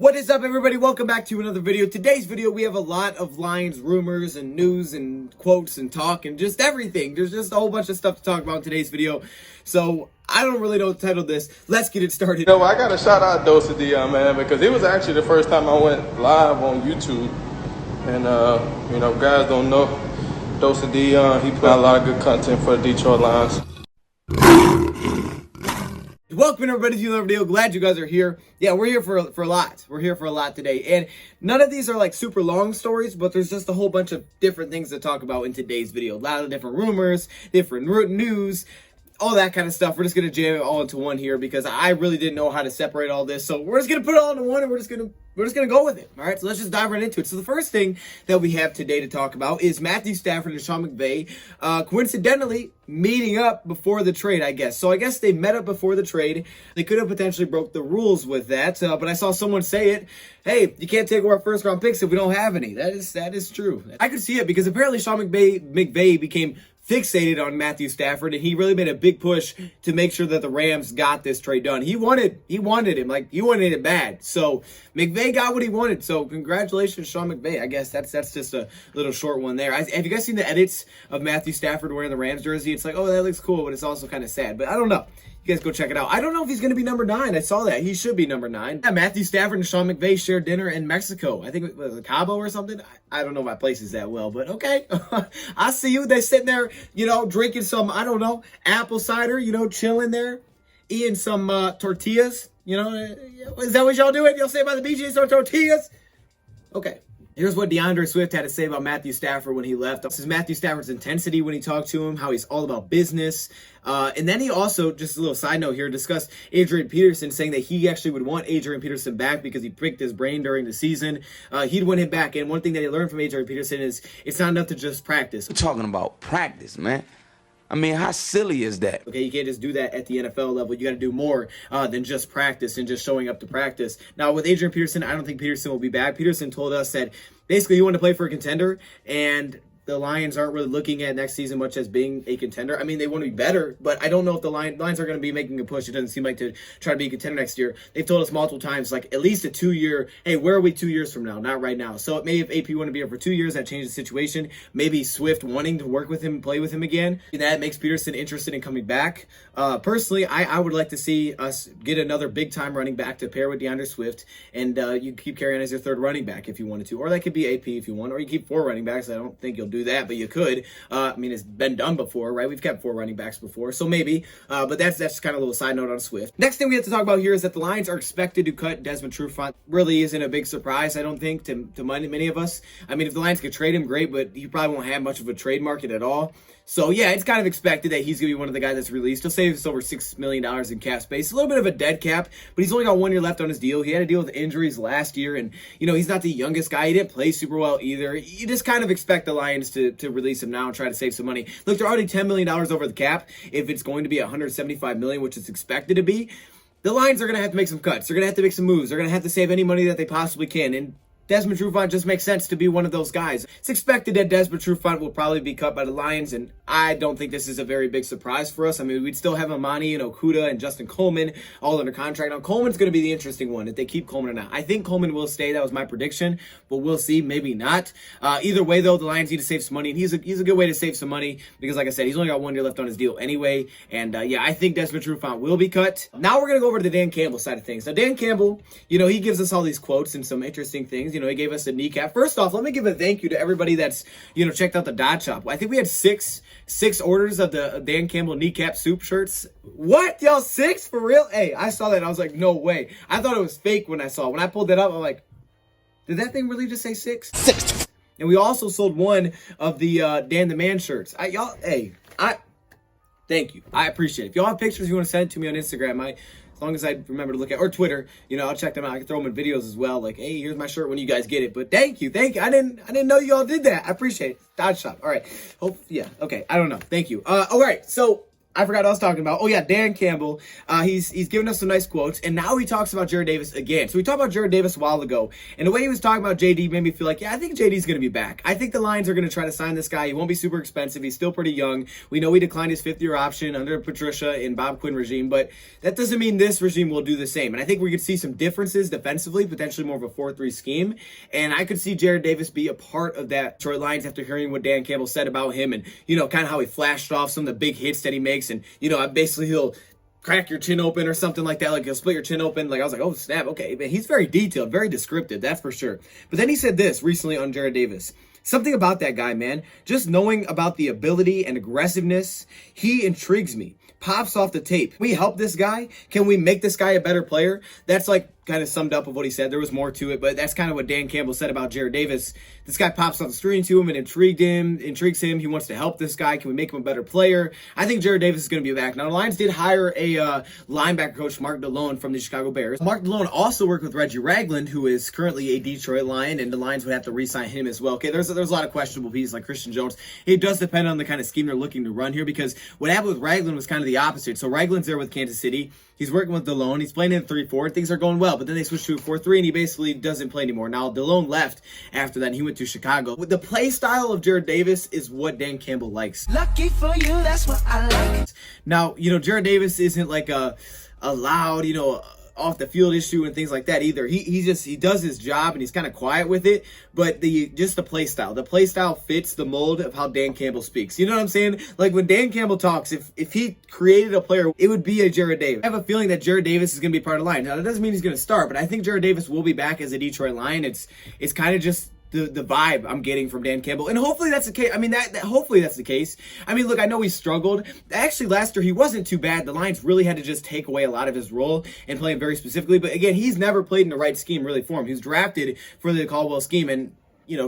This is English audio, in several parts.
What is up, everybody? Welcome back to another video. Today's video, we have a lot of lines, rumors, and news, and quotes, and talk, and just everything. There's just a whole bunch of stuff to talk about in today's video. So, I don't really know what to title this. Let's get it started. You know, I got to shout out DoseOfDion, man, because it was actually the first time I went live on YouTube. And, you know, guys don't know DoseOfDion. He put out a lot of good content for the Detroit Lions. Welcome everybody to another video. Glad you guys are here. Yeah, we're here for a lot. We're here for a lot today. And none of these are like super long stories, but there's just a whole bunch of different things to talk about in today's video. A lot of different rumors, different news, all that kind of stuff. We're just going to jam it all into one here because I really didn't know how to separate all this. So we're just going to put it all into one and we're just going to go with it. All right, so let's just dive right into it. So the first thing that we have today to talk about is Matthew Stafford and Sean McVay coincidentally meeting up before the trade, I guess. So I guess they met up before the trade. They could have potentially broke the rules with that, but I saw someone say it. Hey, you can't take our first round picks if we don't have any. That is true. I could see it because apparently Sean McVay became fixated on Matthew Stafford, and he really made a big push to make sure that the Rams got this trade done. He wanted him, like he wanted it bad. So McVay got what he wanted. So congratulations, Sean McVay. I guess that's just a little short one there. Have you guys seen the edits of Matthew Stafford wearing the Rams jersey? It's like, oh, that looks cool, but it's also kind of sad. But I don't know. You guys go check it out. I don't know if he's going to be number 9. I saw that. He should be number 9. Yeah, Matthew Stafford and Sean McVay shared dinner in Mexico. I think it was Cabo or something. I don't know my places that well, but okay. I see you. They're sitting there, you know, drinking some, I don't know, apple cider, you know, chilling there, eating some tortillas. You know, is that what y'all doing? Y'all say by the beach, some tortillas? Okay. Here's what DeAndre Swift had to say about Matthew Stafford when he left. This is Matthew Stafford's intensity when he talked to him, how he's all about business. And then he also, just a little side note here, discussed Adrian Peterson, saying that he actually would want Adrian Peterson back because he pricked his brain during the season. He'd want him back. And one thing that he learned from Adrian Peterson is it's not enough to just practice. We're talking about practice, man. I mean, how silly is that? Okay, you can't just do that at the NFL level. You got to do more than just practice and just showing up to practice. Now, with Adrian Peterson, I don't think Peterson will be back. Peterson told us that basically he wanted to play for a contender, and the Lions aren't really looking at next season much as being a contender. I mean, they want to be better, but I don't know if the Lions are going to be making a push. It doesn't seem like to try to be a contender next year. They've told us multiple times, like at least a 2-year, hey, where are we 2 years from now? Not right now. So maybe if AP want to be here for 2 years, that changes the situation. Maybe Swift wanting to work with him and play with him again. That makes Peterson interested in coming back. Personally, I would like to see us get another big-time running back to pair with DeAndre Swift, and you keep carrying on as your third running back if you wanted to. Or that could be AP if you want, or you keep 4 running backs. I don't think you'll do that, but you could. I mean, it's been done before, right? We've kept 4 running backs before, so maybe. But that's kind of a little side note on Swift. Next thing we have to talk about here is that the Lions are expected to cut Desmond Trufant. Really isn't a big surprise, I don't think, to many of us. I mean, if the Lions could trade him, great, but he probably won't have much of a trade market at all. So, yeah, it's kind of expected that he's going to be one of the guys that's released. He'll save us over $6 million in cap space. A little bit of a dead cap, but he's only got 1 year left on his deal. He had to deal with injuries last year, and, you know, he's not the youngest guy. He didn't play super well either. You just kind of expect the Lions to release him now and try to save some money. Look, they're already $10 million over the cap. If it's going to be $175 million, which it's expected to be, the Lions are going to have to make some cuts. They're going to have to make some moves. They're going to have to save any money that they possibly can, and Desmond Trufant just makes sense to be one of those guys. It's expected that Desmond Trufant will probably be cut by the Lions, and I don't think this is a very big surprise for us. I mean, we'd still have Amani and Okuda and Justin Coleman all under contract. Now, Coleman's going to be the interesting one, if they keep Coleman or not. I think Coleman will stay. That was my prediction, but we'll see. Maybe not. Either way, though, the Lions need to save some money, and he's a good way to save some money because, like I said, he's only got 1 year left on his deal anyway, and yeah, I think Desmond Trufant will be cut. Now we're going to go over to the Dan Campbell side of things. Now, Dan Campbell, you know, he gives us all these quotes and some interesting things. You know, he gave us a kneecap. First off, let me give a thank you to everybody that's, you know, checked out the Dot Shop. I think we had six orders of the Dan Campbell kneecap soup shirts. What? Y'all 6 for real? Hey, I saw that and I was like, no way. I thought it was fake when I saw it. When I pulled that up, I'm like, did that thing really just say 6? 6. And we also sold 1 of the Dan the Man shirts. Thank you. I appreciate it. If y'all have pictures you want to send it to me on Instagram, as long as I remember to look at, or Twitter, you know, I'll check them out. I can throw them in videos as well. Like, hey, here's my shirt when you guys get it. But thank you. I didn't know y'all did that. I appreciate it. Dodge Shop. All right. Yeah. Okay. I don't know. Thank you. All right. So I forgot what I was talking about. Oh yeah, Dan Campbell. He's given us some nice quotes, and now he talks about Jarrad Davis again. So we talked about Jarrad Davis a while ago, and the way he was talking about JD made me feel like, yeah, I think JD's going to be back. I think the Lions are going to try to sign this guy. He won't be super expensive. He's still pretty young. We know he declined his fifth-year option under Patricia and Bob Quinn regime, but that doesn't mean this regime will do the same. And I think we could see some differences defensively, potentially more of a 4-3 scheme. And I could see Jarrad Davis be a part of that Detroit Lions after hearing what Dan Campbell said about him, and kind of how he flashed off some of the big hits that he makes, and basically he'll crack your chin open or something like that. Like he'll split your chin open. Like I was like, oh snap, okay. But he's very detailed, very descriptive, that's for sure. But then he said this recently on Jarrad Davis. Something about that guy, man. Just knowing about the ability and aggressiveness, he intrigues me. Pops off the tape. Can we help this guy? Can we make this guy a better player? That's like kind of summed up of what he said. There was more to it, but that's kind of what Dan Campbell said about Jarrad Davis. This guy pops off the screen to him and intrigues him. He wants to help this guy. Can we make him a better player? I think Jarrad Davis is going to be back. Now, the Lions did hire a linebacker coach, Mark DeLone, from the Chicago Bears. Mark DeLone also worked with Reggie Ragland, who is currently a Detroit Lion, and the Lions would have to re-sign him as well. Okay, there's a lot of questionable pieces like Christian Jones. It does depend on the kind of scheme they're looking to run here, because what happened with Ragland was kind of the opposite. So Ragland's there with Kansas City. He's working with DeLone. He's playing in 3-4. Things are going well, but then they switched to a 4-3, and he basically doesn't play anymore. Now, DeLone left after that, and he went to Chicago. The play style of Jarrad Davis is what Dan Campbell likes. Lucky for you, that's what I like. Now, Jarrad Davis isn't like a loud, off the field issue and things like that either. He does his job and he's kind of quiet with it, but the play style fits the mold of how Dan Campbell speaks. You know what I'm saying? Like when Dan Campbell talks, if he created a player, it would be a Jarrad Davis. I have a feeling that Jarrad Davis is going to be part of the line. Now that doesn't mean he's going to start, but I think Jarrad Davis will be back as a Detroit Lion. It's kind of just the vibe I'm getting from Dan Campbell. And hopefully that's the case. I mean, hopefully that's the case. I mean, look, I know he struggled. Actually, last year he wasn't too bad. The Lions really had to just take away a lot of his role and play him very specifically. But again, he's never played in the right scheme really for him. He was drafted for the Caldwell scheme, and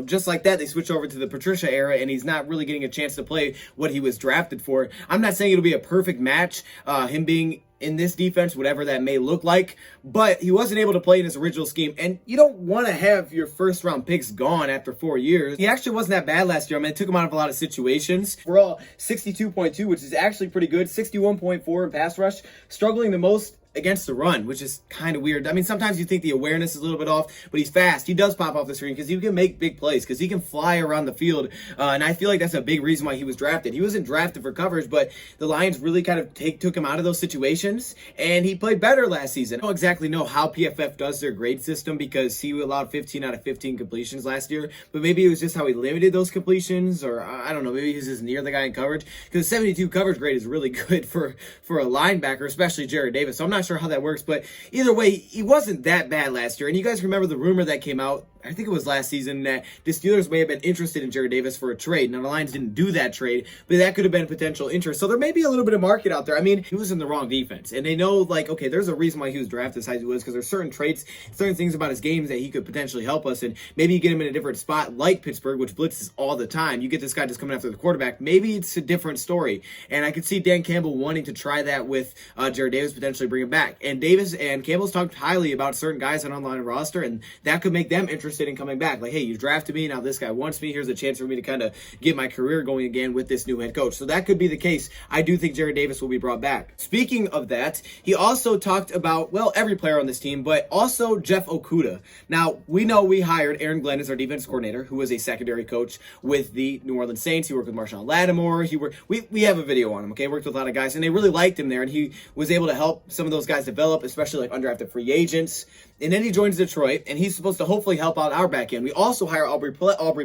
just like that, they switch over to the Patricia era, and he's not really getting a chance to play what he was drafted for. I'm not saying it'll be a perfect match, him being in this defense, whatever that may look like, but he wasn't able to play in his original scheme, and you don't want to have your first round picks gone after 4 years. He actually wasn't that bad last year. I mean, it took him out of a lot of situations. We're all 62.2, which is actually pretty good, 61.4 in pass rush, struggling the most against the run, which is kind of weird. I mean, sometimes you think the awareness is a little bit off, but he's fast. He does pop off the screen because he can make big plays, because he can fly around the field, and I feel like that's a big reason why he was drafted. He wasn't drafted for coverage, but the Lions really kind of took him out of those situations, and he played better last season. I don't exactly know how PFF does their grade system, because he allowed 15 out of 15 completions last year, but maybe it was just how he limited those completions, or I don't know, maybe he's just near the guy in coverage, because 72 coverage grade is really good for a linebacker, especially Jarrad Davis. So I'm not sure how that works, but either way, he wasn't that bad last year. And you guys remember the rumor that came out, I think it was last season, that the Steelers may have been interested in Jarrad Davis for a trade. Now, the Lions didn't do that trade, but that could have been potential interest. So there may be a little bit of market out there. I mean, he was in the wrong defense, and they know, like, okay, there's a reason why he was drafted as high as he was, because there's certain traits, certain things about his games that he could potentially help us, and maybe you get him in a different spot like Pittsburgh, which blitzes all the time. You get this guy just coming after the quarterback. Maybe it's a different story, and I could see Dan Campbell wanting to try that with Jarrad Davis, potentially bring him back. And Davis and Campbell's talked highly about certain guys on the roster, and that could make them interested in coming back. Like, hey, you drafted me, now this guy wants me, here's a chance for me to kind of get my career going again with this new head coach. So that could be the case. I do think Jarrad Davis will be brought back. Speaking of that, he also talked about, well, every player on this team, but also Jeff Okuda. Now, we know we hired Aaron Glenn as our defense coordinator, who was a secondary coach with the New Orleans Saints. He worked with Marshawn Lattimore. We have a video on him, okay? Worked with a lot of guys, and they really liked him there, and he was able to help some of those guys develop, especially like undrafted free agents. And then he joins Detroit, and he's supposed to hopefully help out our back end. We also hire Aubrey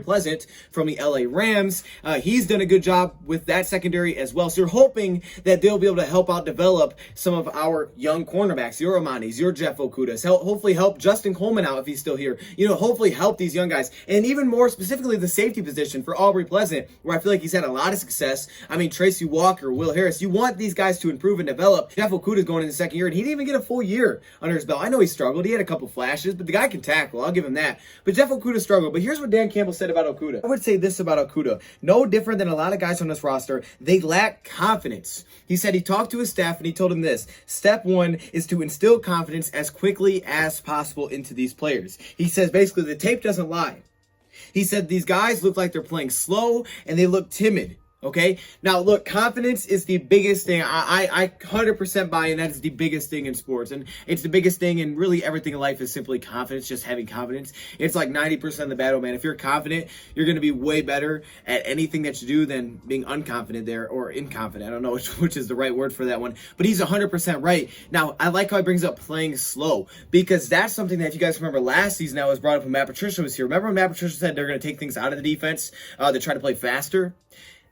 Pleasant from the LA Rams. He's done a good job with that secondary as well. So you're hoping that they'll be able to help out develop some of our young cornerbacks, your Amanis, your Jeff Okudas. Hopefully help Justin Coleman out if he's still here. Hopefully help these young guys. And even more specifically, the safety position for Aubrey Pleasant, where I feel like he's had a lot of success. I mean, Tracy Walker, Will Harris, you want these guys to improve and develop. Jeff Okuda's going in the second year, and he didn't even get a full year under his belt. I know he struggled. He had a couple flashes, but the guy can tackle. I'll give him that. But Jeff Okuda struggled. But here's what Dan Campbell said about Okuda. I would say this about Okuda. No different than a lot of guys on this roster. They lack confidence. He said he talked to his staff and he told him this. Step one is to instill confidence as quickly as possible into these players. He says basically the tape doesn't lie. He said these guys look like they're playing slow and they look timid. Okay. Now, look, confidence is the biggest thing. I 100% buy in. That is the biggest thing in sports. And it's the biggest thing in really everything in life is simply confidence, just having confidence. It's like 90% of the battle, man. If you're confident, you're going to be way better at anything that you do than being unconfident there or inconfident. I don't know which is the right word for that one. But he's 100% right. Now, I like how he brings up playing slow because that's something that if you guys remember last season, that was brought up when Matt Patricia was here. Remember when Matt Patricia said they're going to take things out of the defense to try to play faster?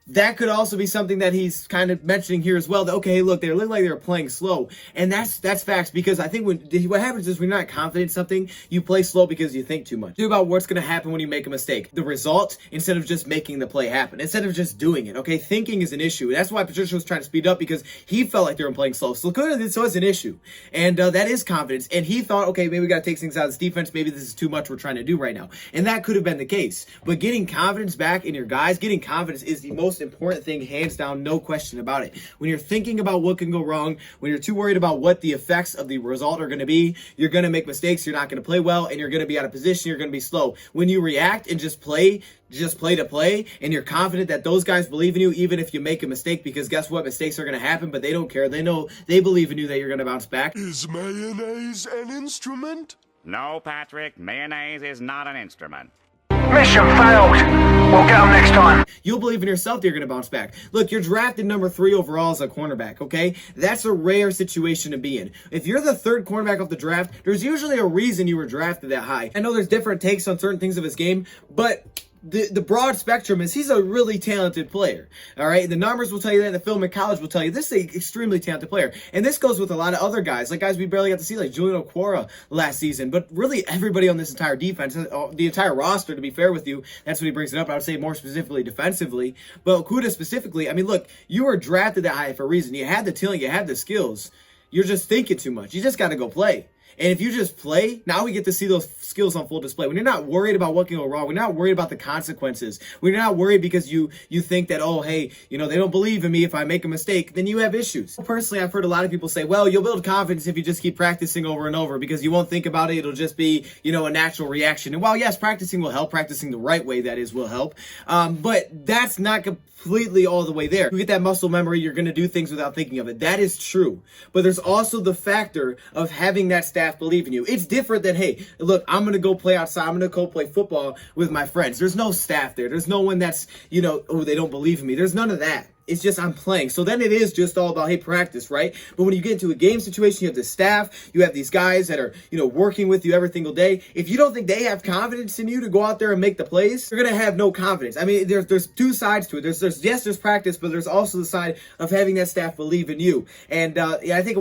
That could also be something that he's kind of mentioning here as well. That, okay, look, they look like they're playing slow. And that's facts because I think what happens is when you're not confident in something, you play slow because you think too much. Think about what's going to happen when you make a mistake. The result, instead of just making the play happen, instead of just doing it, okay? Thinking is an issue. That's why Patricia was trying to speed up because he felt like they were playing slow. So it's an issue. And that is confidence. And he thought, okay, maybe we got to take things out of this defense. Maybe this is too much we're trying to do right now. And that could have been the case. But getting confidence back in your guys, getting confidence is the most important thing, hands down, no question about it. When you're thinking about what can go wrong, when you're too worried about what the effects of the result are going to be, you're going to make mistakes, you're not going to play well, and you're going to be out of position, you're going to be slow. When you react and just play to play, and you're confident that those guys believe in you, even if you make a mistake, because guess what? Mistakes are going to happen, but they don't care. They know, they believe in you that you're going to bounce back. Is mayonnaise an instrument? No, Patrick, mayonnaise is not an instrument. Mission failed. We'll get them next time. You'll believe in yourself that you're going to bounce back. Look, you're drafted number 3 overall as a cornerback, okay? That's a rare situation to be in. If you're the 3rd cornerback of the draft, there's usually a reason you were drafted that high. I know there's different takes on certain things of his game, but the broad spectrum is he's a really talented player, all right? The numbers will tell you that. The film in college will tell you this is an extremely talented player. And this goes with a lot of other guys, like guys we barely got to see, like Julian Okwara last season. But really everybody on this entire defense, the entire roster, to be fair with you, that's when he brings it up. I would say more specifically defensively. But Okuda specifically, I mean, look, you were drafted that high for a reason. You had the talent, you had the skills. You're just thinking too much. You just got to go play. And if you just play, now we get to see those skills on full display. When you're not worried about what can go wrong, when you're not worried about the consequences, when you're not worried because you think that, oh, hey, you know, they don't believe in me if I make a mistake, then you have issues. Personally, I've heard a lot of people say, well, you'll build confidence if you just keep practicing over and over because you won't think about it. It'll just be, you know, a natural reaction. And while, yes, practicing will help, practicing the right way, that is, will help. But that's not completely all the way there. You get that muscle memory, you're going to do things without thinking of it. That is true. But there's also the factor of having that staff believe in you. It's different than, hey, look, I'm going to go play outside. I'm going to go play football with my friends. There's no staff there. There's no one that's, you know, oh, they don't believe in me. There's none of that. It's just I'm playing. So then it is just all about, hey, practice, right? But when you get into a game situation, you have the staff, you have these guys that are, you know, working with you every single day. If you don't think they have confidence in you to go out there and make the plays, you're going to have no confidence. I mean, there's two sides to it. There's practice, but there's also the side of having that staff believe in you. And I think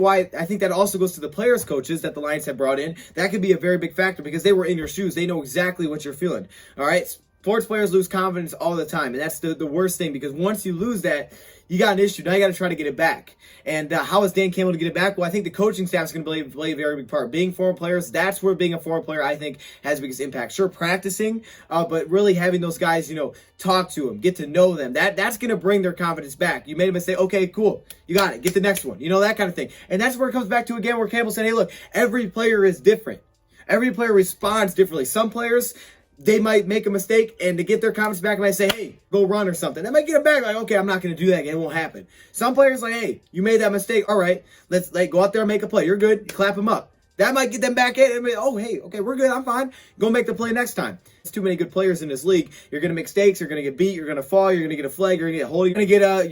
that also goes to the players' coaches that the Lions have brought in. That could be a very big factor because they were in your shoes. They know exactly what you're feeling. All right. Sports players lose confidence all the time, and that's the worst thing because once you lose that, you got an issue. Now you got to try to get it back. And how is Dan Campbell to get it back? Well, I think the coaching staff is going to play a very big part. Being former players, that's where being a former player, I think, has the biggest impact. Sure, practicing, but really having those guys, you know, talk to them, get to know them. That's going to bring their confidence back. You made a mistake. Okay, cool. You got it. Get the next one. You know, that kind of thing. And that's where it comes back to, again, where Campbell said, hey, look, every player is different. Every player responds differently. Some players, they might make a mistake, and to get their confidence back, they might say, hey, go run or something. They might get it back, like, okay, I'm not going to do that again. It won't happen. Some players like, hey, you made that mistake. All right, let's go out there and make a play. You're good. You clap them up. That might get them back in and be, oh, hey, okay, we're good. I'm fine. Go make the play next time. There's too many good players in this league. You're going to make mistakes. You're going to get beat. You're going to fall. You're going to get a flag. You're going to get hold. You're going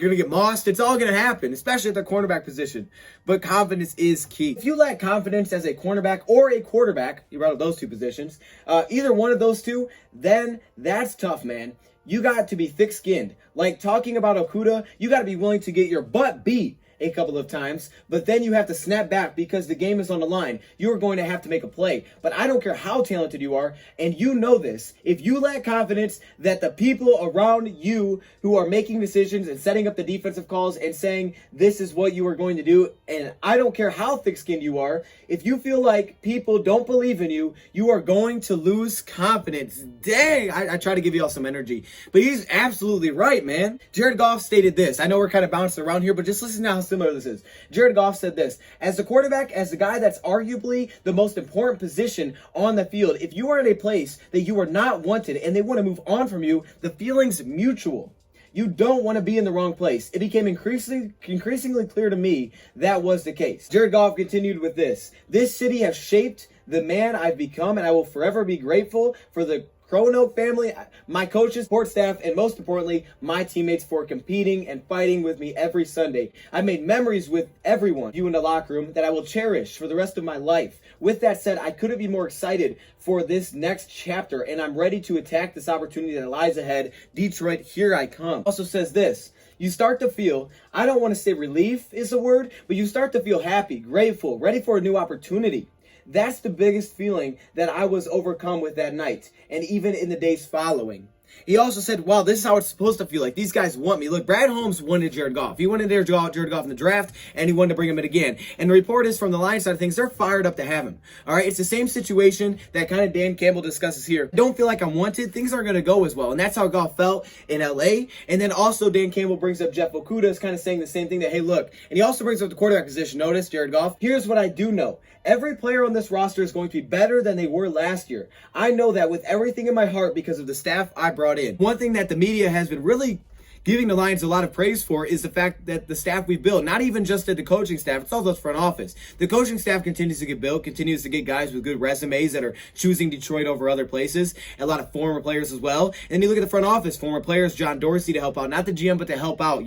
to get mossed. It's all going to happen, especially at the cornerback position. But confidence is key. If you lack confidence as a cornerback or a quarterback, you brought up those two positions, either one of those two, then that's tough, man. You got to be thick-skinned. Like talking about Okuda, you got to be willing to get your butt beat a couple of times, but then you have to snap back because the game is on the line. You are going to have to make a play. But I don't care how talented you are, and you know this. If you lack confidence that the people around you who are making decisions and setting up the defensive calls and saying this is what you are going to do, and I don't care how thick-skinned you are, if you feel like people don't believe in you, you are going to lose confidence. Dang, I try to give you all some energy. But he's absolutely right, man. Jared Goff stated this. I know we're kind of bouncing around here, but just listen to how similar this is. Jared Goff said this: as the quarterback, as the guy that's arguably the most important position on the field, if you are in a place that you are not wanted and they want to move on from you, the feeling's mutual. You don't want to be in the wrong place. It became increasingly clear to me that was the case. Jared Goff continued with this. This city has shaped the man I've become, and I will forever be grateful for the Roanoke family, my coaches, support staff, and most importantly, my teammates for competing and fighting with me every Sunday. I made memories with everyone, you in the locker room, that I will cherish for the rest of my life. With that said, I couldn't be more excited for this next chapter, and I'm ready to attack this opportunity that lies ahead. Detroit, here I come. Also says this. You start to feel, I don't want to say relief is a word, but you start to feel happy, grateful, ready for a new opportunity. That's the biggest feeling that I was overcome with that night, and even in the days following. He also said, wow, this is how it's supposed to feel like. These guys want me. Look, Brad Holmes wanted Jared Goff. He wanted Jared Goff in the draft, and he wanted to bring him in again. And the report is from the Lions side of things, they're fired up to have him. All right, it's the same situation that kind of Dan Campbell discusses here. I don't feel like I'm wanted. Things aren't going to go as well. And that's how Goff felt in LA. And then also Dan Campbell brings up Jeff Okuda is kind of saying the same thing that, hey, look. And he also brings up the quarterback position. Notice, Jared Goff. Here's what I do know. Every player on this roster is going to be better than they were last year. I know that with everything in my heart because of the staff I brought in. One thing that the media has been really giving the Lions a lot of praise for is the fact that the staff we built, not even just at the coaching staff, it's also the front office. The coaching staff continues to get built, continues to get guys with good resumes that are choosing Detroit over other places, and a lot of former players as well. And then you look at the front office, former players, John Dorsey to help out, not the GM, but to help out,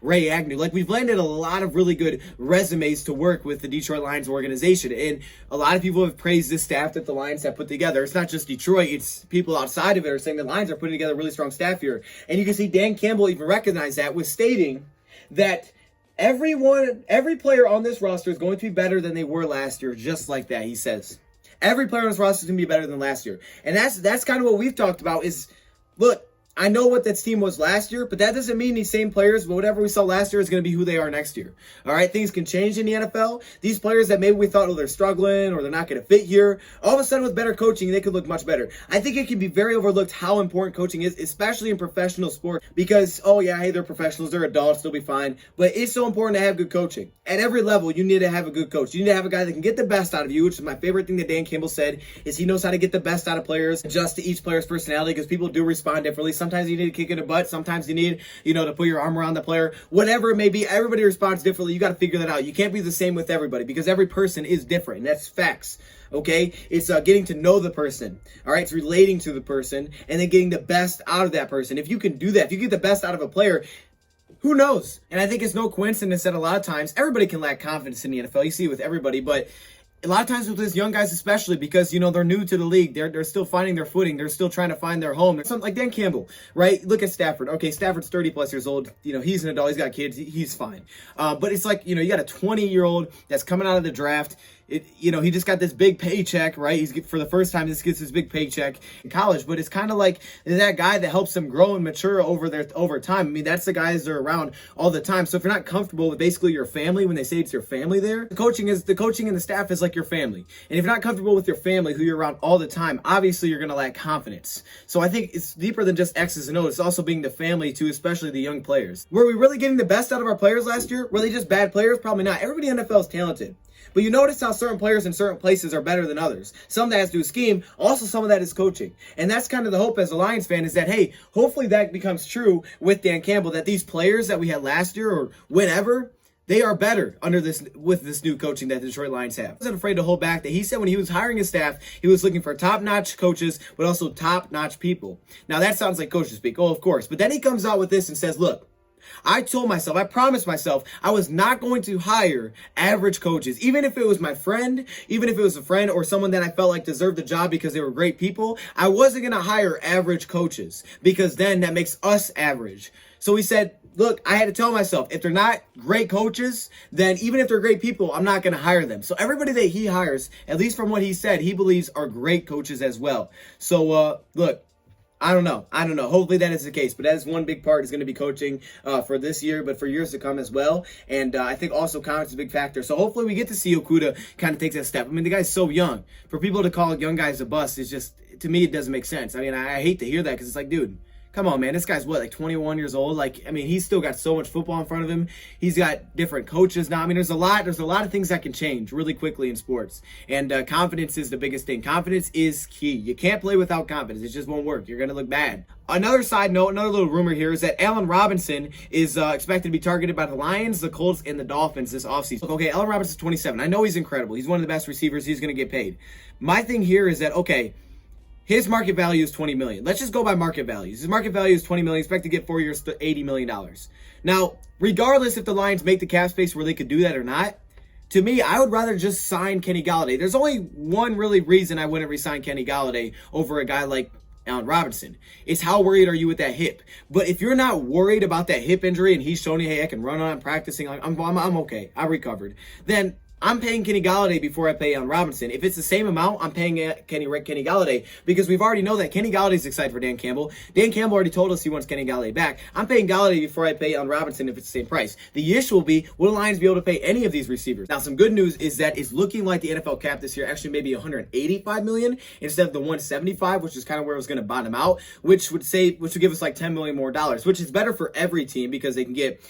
Ray Agnew. Like, we've landed a lot of really good resumes to work with the Detroit Lions organization. And a lot of people have praised this staff that the Lions have put together. It's not just Detroit, it's people outside of it are saying the Lions are putting together a really strong staff here. And you can see Dan Campbell even recognize that with stating that every player on this roster is going to be better than they were last year, just like that. He says every player on this roster is going to be better than last year, and that's kind of what we've talked about. Is look, I know what that team was last year, but that doesn't mean these same players, whatever we saw last year, is going to be who they are next year. All right, things can change in the NFL. These players that maybe we thought, oh, they're struggling or they're not going to fit here, all of a sudden with better coaching, they could look much better. I think it can be very overlooked how important coaching is, especially in professional sports, because, oh yeah, hey, they're professionals, they're adults, they'll be fine, but it's so important to have good coaching. At every level, you need to have a good coach. You need to have a guy that can get the best out of you, which is my favorite thing that Dan Campbell said, is he knows how to get the best out of players, adjust to each player's personality, because people do respond differently. Sometimes you need to kick in the butt. Sometimes you need, to put your arm around the player. Whatever it may be, everybody responds differently. You got to figure that out. You can't be the same with everybody because every person is different. And that's facts. Okay? It's getting to know the person. All right? It's relating to the person and then getting the best out of that person. If you can do that, if you get the best out of a player, who knows? And I think it's no coincidence that a lot of times everybody can lack confidence in the NFL. You see it with everybody, but a lot of times with these young guys especially because, they're new to the league. They're still finding their footing. They're still trying to find their home. Something like Dan Campbell, right? Look at Stafford. Okay, Stafford's 30-plus years old. He's an adult. He's got kids. He's fine. But it's like, you got a 20-year-old that's coming out of the draft. He just got this big paycheck, right? He's for the first time this gets his big paycheck in college, but it's kind of like that guy that helps them grow and mature over time. I mean, that's the guys that are around all the time. So if you're not comfortable with basically your family, when they say it's your family there, the coaching and the staff is like your family. And if you're not comfortable with your family, who you're around all the time, obviously you're going to lack confidence. So I think it's deeper than just X's and O's. It's also being the family too, especially the young players. Were we really getting the best out of our players last year? Were they just bad players? Probably not. Everybody in the NFL is talented. But you notice how certain players in certain places are better than others. Some of that has to do with scheme. Also, some of that is coaching. And that's kind of the hope as a Lions fan is that, hey, hopefully that becomes true with Dan Campbell, that these players that we had last year or whenever, they are better with this new coaching that the Detroit Lions have. I wasn't afraid to hold back that he said when he was hiring his staff, he was looking for top-notch coaches, but also top-notch people. Now, that sounds like coaches speak. Oh, of course. But then he comes out with this and says, look, I promised myself I was not going to hire average coaches, even if it was my friend, even if it was a friend or someone that I felt like deserved the job because they were great people. I wasn't going to hire average coaches because then that makes us average. So he said, look, I had to tell myself, if they're not great coaches, then even if they're great people, I'm not going to hire them. So everybody that he hires, at least from what he said, he believes are great coaches as well. So, look. I don't know. Hopefully that is the case. But that is one big part is going to be coaching for this year, but for years to come as well. And I think also confidence is a big factor. So hopefully we get to see Okuda kind of take that step. I mean, the guy's so young. For people to call young guys a bust is just, to me, it doesn't make sense. I mean, I hate to hear that because it's like, dude, Come on, man. This guy's what, like 21 years old? Like, I mean, he's still got so much football in front of him. He's got different coaches now. I mean, there's a lot of things that can change really quickly in sports. And confidence is the biggest thing. Confidence is key. You can't play without confidence. It just won't work. You're going to look bad. Another side note, another little rumor here is that Allen Robinson is expected to be targeted by the Lions, the Colts, and the Dolphins this offseason. Okay, Allen Robinson's 27. I know he's incredible. He's one of the best receivers. He's going to get paid. My thing here is that, okay, his market value is $20 million. Let's just go by market values. His market value is $20 million. Expect to get 4 years to $80 million. Now, regardless if the Lions make the cap space where they could do that or not, to me, I would rather just sign Kenny Golladay. There's only one really reason I wouldn't re-sign Kenny Golladay over a guy like Allen Robinson. It's how worried are you with that hip? But if you're not worried about that hip injury and he's showing you, hey, I can run on, practicing, I'm okay, I recovered, then I'm paying Kenny Golladay before I pay Allen Robinson. If it's the same amount, I'm paying Kenny Golladay because we've already know that Kenny Galladay's excited for Dan Campbell. Dan Campbell already told us he wants Kenny Golladay back. I'm paying Golladay before I pay Allen Robinson if it's the same price. The issue will be, will the Lions be able to pay any of these receivers? Now, some good news is that it's looking like the NFL cap this year actually maybe $185 million instead of the $175, which is kind of where it was going to bottom out, which would give us like $10 million more dollars, which is better for every team because they can get,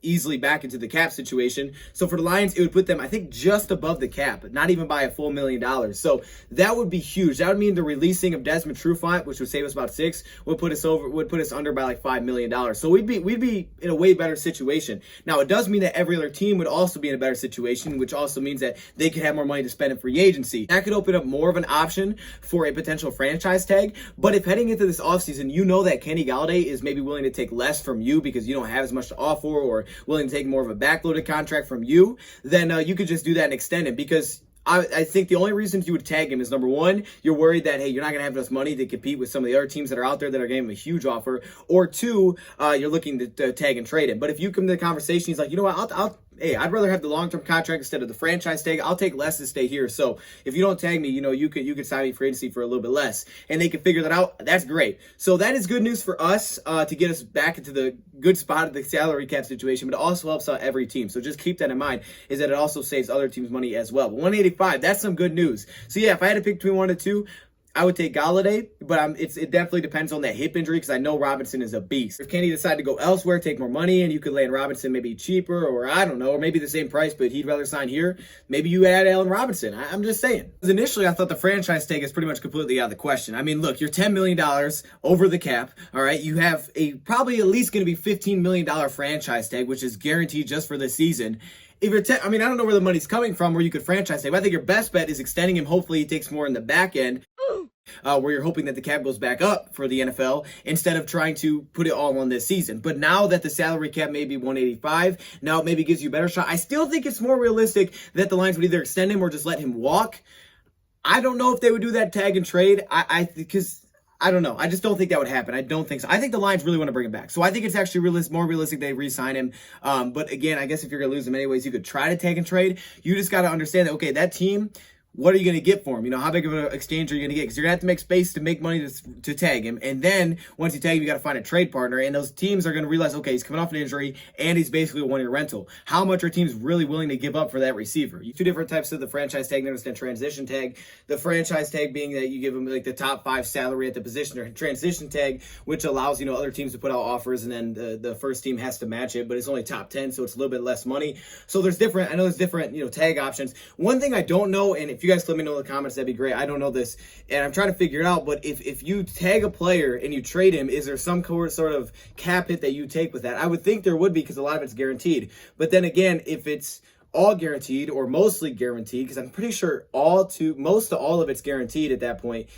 easily back into the cap situation. So for the Lions, it would put them, I think, just above the cap, not even by a full $1 million. So that would be huge. That would mean the releasing of Desmond Trufant, which would save us about $6 million, would put us under by like $5 million. So we'd be in a way better situation. Now it does mean that every other team would also be in a better situation, which also means that they could have more money to spend in free agency. That could open up more of an option for a potential franchise tag. But if heading into this offseason, you know that Kenny Golladay is maybe willing to take less from you because you don't have as much to offer, or willing to take more of a backloaded contract from you, then you could just do that and extend it, because I think the only reason you would tag him is, number one, you're worried that, hey, you're not going to have enough money to compete with some of the other teams that are out there that are giving him a huge offer, or two, you're looking to tag and trade him. But if you come to the conversation, he's like, you know what, I'd rather have the long-term contract instead of the franchise tag. I'll take less to stay here. So if you don't tag me, you could sign me for agency for a little bit less, and they can figure that out. That's great. So that is good news for us to get us back into the good spot of the salary cap situation, but it also helps out every team. So just keep that in mind, is that it also saves other teams money as well. But 185, that's some good news. So yeah, if I had to pick between 1 and 2, I would take Golladay, but it definitely depends on that hip injury, because I know Robinson is a beast. If Kenny decided to go elsewhere, take more money, and you could land Robinson maybe cheaper, or I don't know, or maybe the same price, but he'd rather sign here, maybe you add Allen Robinson. I'm just saying. Because initially, I thought the franchise tag is pretty much completely out of the question. I mean, look, you're $10 million over the cap, all right? You have probably at least going to be $15 million franchise tag, which is guaranteed just for the season. If you're I don't know where the money's coming from where you could franchise tag, but I think your best bet is extending him. Hopefully he takes more in the back end, where you're hoping that the cap goes back up for the NFL instead of trying to put it all on this season. But now that the salary cap may be 185, now it maybe gives you a better shot. I still think it's more realistic that the Lions would either extend him or just let him walk. I don't know if they would do that tag and trade. Because I don't know. I just don't think that would happen. I don't think so. I think the Lions really want to bring him back. So I think it's actually more realistic they re-sign him. But again, I guess if you're going to lose him anyways, you could try to tag and trade. You just got to understand that, okay, that team, what are you going to get for him? How big of an exchange are you going to get? Because you're going to have to make space to make money to tag him. And then once you tag him, you got to find a trade partner. And those teams are going to realize, okay, he's coming off an injury and he's basically a one-year rental. How much are teams really willing to give up for that receiver? Two different types of the franchise tag. Understand transition tag. The franchise tag being that you give them like the top 5 salary at the position, or transition tag, which allows, other teams to put out offers, and then the first team has to match it, but it's only top 10, so it's a little bit less money. So there's different tag options. One thing I don't know, and if you guys let me know in the comments, that'd be great. I don't know this, and I'm trying to figure it out, but if you tag a player and you trade him, is there some sort of cap hit that you take with that? I would think there would be, because a lot of it's guaranteed. But then again, if it's all guaranteed or mostly guaranteed, because I'm pretty sure most of all of it's guaranteed at that point,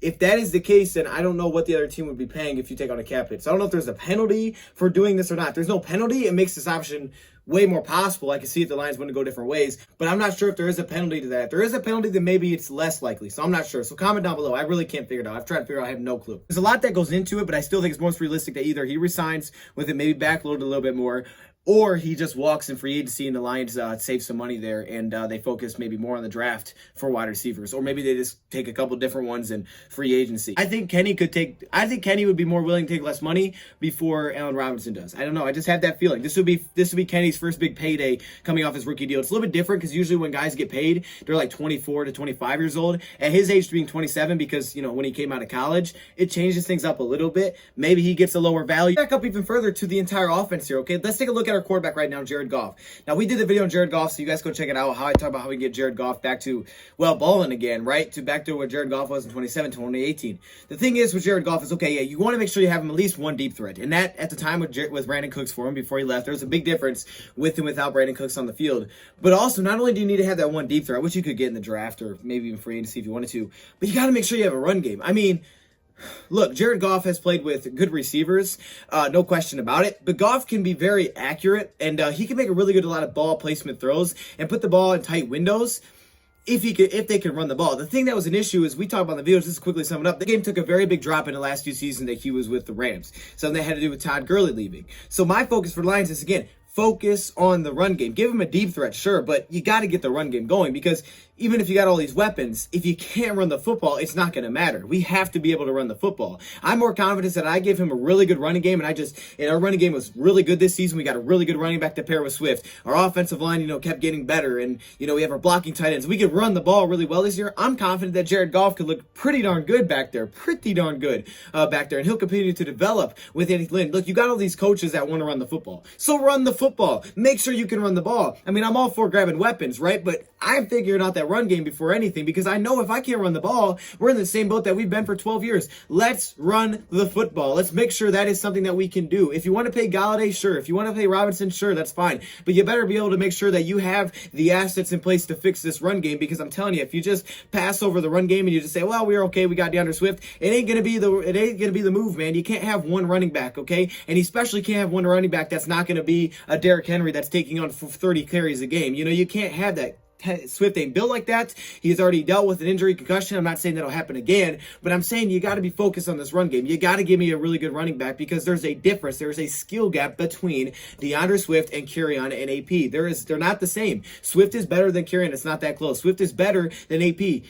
if that is the case, then I don't know what the other team would be paying if you take on a cap hit. So I don't know if there's a penalty for doing this or not. If there's no penalty, it makes this option way more possible. I can see if the Lions want to go different ways, but I'm not sure if there is a penalty to that. If there is a penalty, then maybe it's less likely. So I'm not sure. So comment down below. I really can't figure it out. I've tried to figure it out. I have no clue. There's a lot that goes into it, but I still think it's most realistic that either he resigns with it maybe backloaded a little bit more, or he just walks in free agency and the Lions save some money there and they focus maybe more on the draft for wide receivers, or maybe they just take a couple different ones in free agency. I think Kenny would be more willing to take less money before Allen Robinson does. I don't know. I just have that feeling. This would be Kenny's first big payday coming off his rookie deal. It's a little bit different because usually when guys get paid, they're like 24 to 25 years old. At his age being 27, because, you know, when he came out of college, it changes things up a little bit. Maybe he gets a lower value. Back up even further to the entire offense here, okay? Let's take a look at our quarterback right now, Jarrad Goff. Now, we did the video on Jarrad Goff, so you guys go check it out, how I talk about how we get Jarrad Goff back to, well, balling again, right? Back to what Jarrad Goff was in 2018. The thing is with Jarrad Goff is, okay, yeah, you want to make sure you have him at least one deep threat. And that, at the time with Brandon Cooks for him before he left, there was a big difference with and without Brandon Cooks on the field. But also, not only do you need to have that one deep threat, which you could get in the draft or maybe even free agency if you wanted to, but you got to make sure you have a run game. I mean, look, Jarrad Goff has played with good receivers, no question about it. But Goff can be very accurate, and he can make a lot of ball placement throws and put the ball in tight windows if they can run the ball. The thing that was an issue is, we talked about in the videos, just to quickly sum it up, the game took a very big drop in the last few seasons that he was with the Rams. Something that had to do with Todd Gurley leaving. So my focus for the Lions is, again, focus on the run game. Give him a deep threat, sure, but you got to get the run game going, because even if you got all these weapons, if you can't run the football, it's not going to matter. We have to be able to run the football. I'm more confident that I give him a really good running game, and our running game was really good this season. We got a really good running back to pair with Swift. Our offensive line, kept getting better, and, we have our blocking tight ends. We could run the ball really well this year. I'm confident that Jarrad Goff could look pretty darn good back there, and he'll continue to develop with Andy Lynn. Look, you got all these coaches that want to run the football. So run the football. Make sure you can run the ball. I mean, I'm all for grabbing weapons, right? But I'm figuring out that run game before anything, because I know if I can't run the ball, we're in the same boat that we've been for 12 years. Let's run the football. Let's make sure that is something that we can do. If you want to pay Golladay, sure. If you want to pay Robinson, sure, that's fine. But you better be able to make sure that you have the assets in place to fix this run game, because I'm telling you, if you just pass over the run game and you just say, well, we're okay, we got DeAndre Swift, it ain't gonna be the move, man. You can't have one running back, okay? And you especially can't have one running back that's not gonna be a Derrick Henry that's taking on 30 carries a game. You can't have that. Swift ain't built like that. He's already dealt with an injury, concussion. I'm not saying that'll happen again, but I'm saying you got to be focused on this run game. You got to give me a really good running back, because there's a difference. There's a skill gap between DeAndre Swift and Kerryon and AP. They're not the same. Swift is better than Kerryon. It's not that close. Swift is better than AP.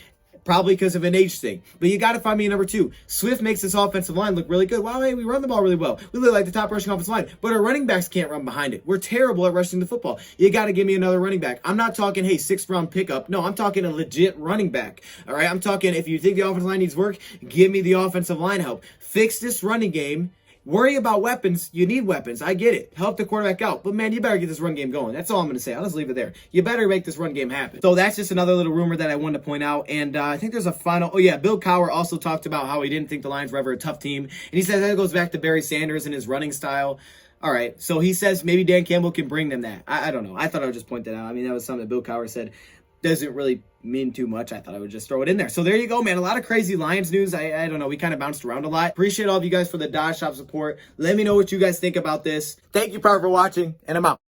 Probably because of an age thing. But you got to find me a number two. Swift makes this offensive line look really good. Wow, hey, we run the ball really well. We look like the top rushing offensive line. But our running backs can't run behind it. We're terrible at rushing the football. You got to give me another running back. I'm not talking, hey, 6th round pickup. No, I'm talking a legit running back. All right, I'm talking, if you think the offensive line needs work, give me the offensive line help. Fix this running game. Worry about weapons. You need weapons. I get it. Help the quarterback out. But, man, you better get this run game going. That's all I'm going to say. I'll just leave it there. You better make this run game happen. So that's just another little rumor that I wanted to point out. And I think there's a final. Oh, yeah. Bill Cowher also talked about how he didn't think the Lions were ever a tough team. And he says that goes back to Barry Sanders and his running style. All right. So he says maybe Dan Campbell can bring them that. I don't know. I thought I would just point that out. I mean, that was something that Bill Cowher said. Doesn't really mean too much. I thought I would just throw it in there. So there you go, man. A lot of crazy Lions news. I don't know. We kind of bounced around a lot. Appreciate all of you guys for the Dodge Shop support. Let me know what you guys think about this. Thank you, Power, for watching, and I'm out.